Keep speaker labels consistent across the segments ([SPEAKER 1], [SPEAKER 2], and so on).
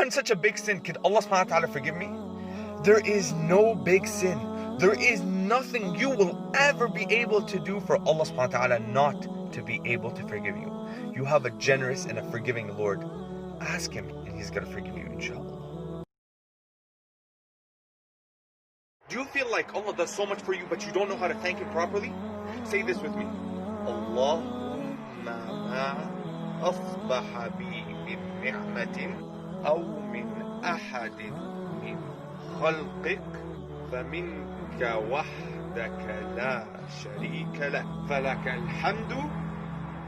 [SPEAKER 1] done such a big sin. Could Allah subhanahu wa ta'ala forgive me? There is no big sin. There is nothing you will ever be able to do for Allah subhanahu wa ta'ala not to be able to forgive you. You have a generous and a forgiving Lord. Ask Him and He's going to forgive you, inshallah. Do you feel like Allah does so much for you but you don't know how to thank Him properly? Say this with me. Allahumma ma asbaha bi min ni'matin aw min ahadin min khalqik faminka wahdaka la sharika lak falaka alhamdu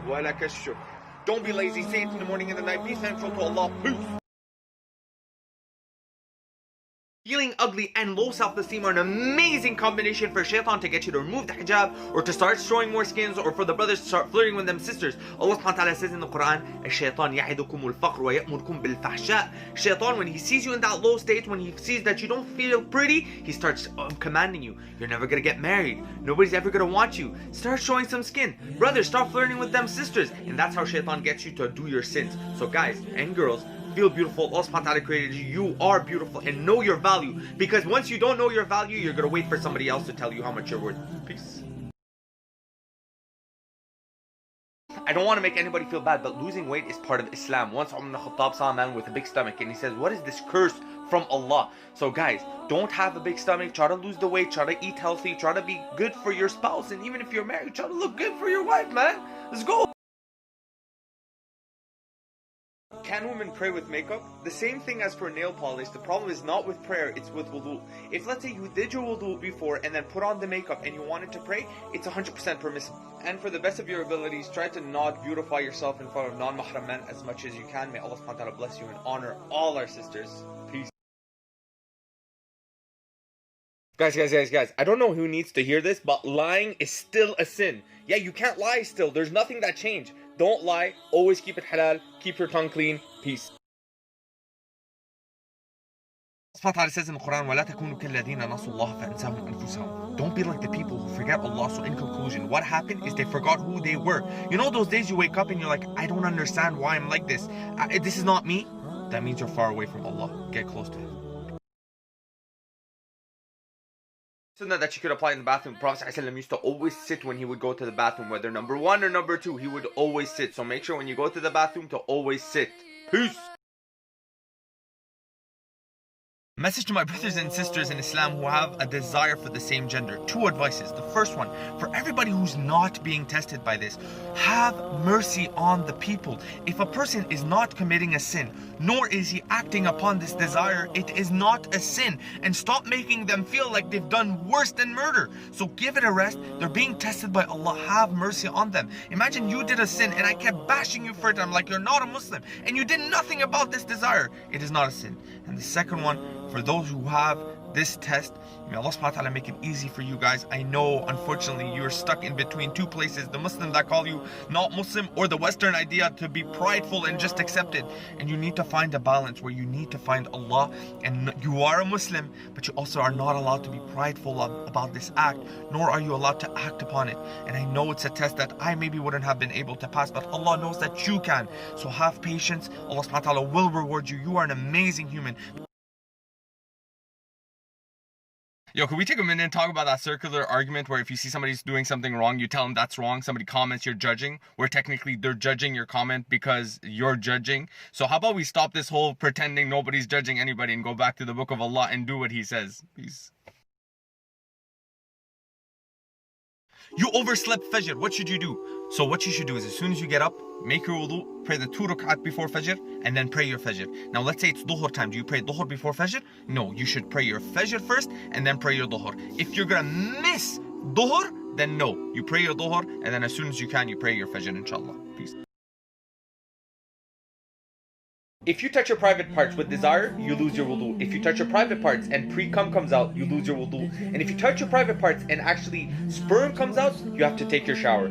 [SPEAKER 1] wa laka ash-shukr. Don't be lazy. Say it in the morning and the night. Be thankful to Allah. Peace. Feeling ugly and low self-esteem are an amazing combination for shaitan to get you to remove the hijab or to start showing more skins or for the brothers to start flirting with them sisters. Allah subhanahu wa ta'ala says in the Quran, الشيطان يعدكم الفقر ويأمركم بالفحشاء. Shaitan, when he sees you in that low state, when he sees that you don't feel pretty, he starts commanding you. You're never going to get married. Nobody's ever going to want you. Start showing some skin. Brothers, start flirting with them sisters. And that's how shaitan gets you to do your sins. So guys and girls, feel beautiful. Allah subhanahu wa ta'ala created you. You are beautiful and know your value. Because once you don't know your value, you're going to wait for somebody else to tell you how much you're worth. Peace. I don't want to make anybody feel bad, but losing weight is part of Islam. Once Umar ibn Khattab saw a man with a big stomach and he says, what is this curse from Allah? So guys, don't have a big stomach. Try to lose the weight. Try to eat healthy. Try to be good for your spouse. And even if you're married, try to look good for your wife, man. Let's go. Can women pray with makeup? The same thing as for nail polish. The problem is not with prayer, it's with wudu. If let's say you did your wudu before and then put on the makeup and you wanted to pray, it's 100% permissible. And for the best of your abilities, try to not beautify yourself in front of non-mahram men as much as you can. May Allah subhanahu wa ta'ala bless you and honor all our sisters. Peace. Guys, I don't know who needs to hear this, but lying is still a sin. Yeah, you can't lie still. There's nothing that changed. Don't lie. Always keep it halal. Keep your tongue clean. Peace. Allah says in the Quran, وَلَا تَكُونُوا كَالَّذِينَ نَسُوا اللَّهَ فَأَنْسَاهُمْ أَنفُسَهُمْ. Don't be like the people who forget Allah. So in conclusion, what happened is they forgot who they were. You know those days you wake up and you're like, I don't understand why I'm like this. This is not me. That means you're far away from Allah. Get close to Him. Sunnah that you could apply in the bathroom. Prophet ﷺ used to always sit when he would go to the bathroom, whether number 1 or number 2, he would always sit. So make sure when you go to the bathroom to always sit. Peace. Message to my brothers and sisters in Islam who have a desire for the same gender. 2 advices. The first one, for everybody who's not being tested by this, have mercy on the people. If a person is not committing a sin, nor is he acting upon this desire, it is not a sin. And stop making them feel like they've done worse than murder. So give it a rest. They're being tested by Allah. Have mercy on them. Imagine you did a sin and I kept bashing you for it. I'm like, you're not a Muslim and you did nothing about this desire. It is not a sin. And the second one, for those who have this test, may Allah subhanahu wa ta'ala make it easy for you guys. I know unfortunately you're stuck in between 2 places, the Muslim that call you not Muslim or the Western idea to be prideful and just accept it. And you need to find a balance where you need to find Allah, and you are a Muslim, but you also are not allowed to be prideful about this act, nor are you allowed to act upon it. And I know it's a test that I maybe wouldn't have been able to pass, but Allah knows that you can. So have patience. Allah subhanahu wa ta'ala will reward you. You are an amazing human. Yo, can we take a minute and talk about that circular argument where if you see somebody's doing something wrong, you tell them that's wrong, somebody comments, you're judging, where technically they're judging your comment because you're judging. So how about we stop this whole pretending nobody's judging anybody and go back to the book of Allah and do what He says. Peace. You overslept Fajr. What should you do? So what you should do is as soon as you get up, make your wudu, pray the 2 rak'at before Fajr, and then pray your Fajr. Now let's say it's Dhuhr time. Do you pray Dhuhr before Fajr? No, you should pray your Fajr first and then pray your Dhuhr. If you're gonna miss Dhuhr, then no. You pray your Dhuhr and then as soon as you can, you pray your Fajr, inshallah. Peace. If you touch your private parts with desire, you lose your wudu. If you touch your private parts and pre-cum comes out, you lose your wudu. And if you touch your private parts and actually sperm comes out, you have to take your shower.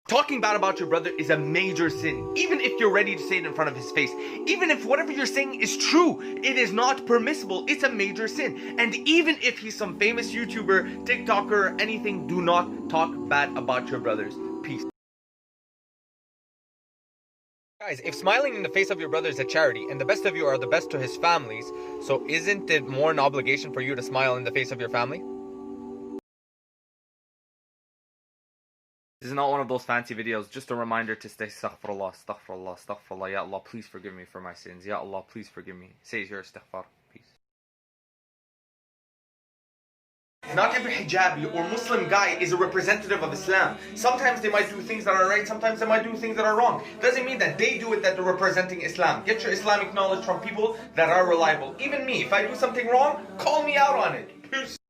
[SPEAKER 1] Talking bad about your brother is a major sin. Even if you're ready to say it in front of his face, even if whatever you're saying is true, it is not permissible. It's a major sin. And even if he's some famous YouTuber, TikToker, anything, do not talk bad about your brothers. Peace. Guys, if smiling in the face of your brother is a charity, and the best of you are the best to his families, so isn't it more an obligation for you to smile in the face of your family? This is not one of those fancy videos, just a reminder to say astaghfirullah, astaghfirullah, astaghfirullah. Ya Allah, please forgive me for my sins. Ya Allah, please forgive me. Say your istighfar. Peace. Not every hijabi or Muslim guy is a representative of Islam. Sometimes they might do things that are right, sometimes they might do things that are wrong. Doesn't mean that they do it that they're representing Islam. Get your Islamic knowledge from people that are reliable. Even me, if I do something wrong, call me out on it. Peace.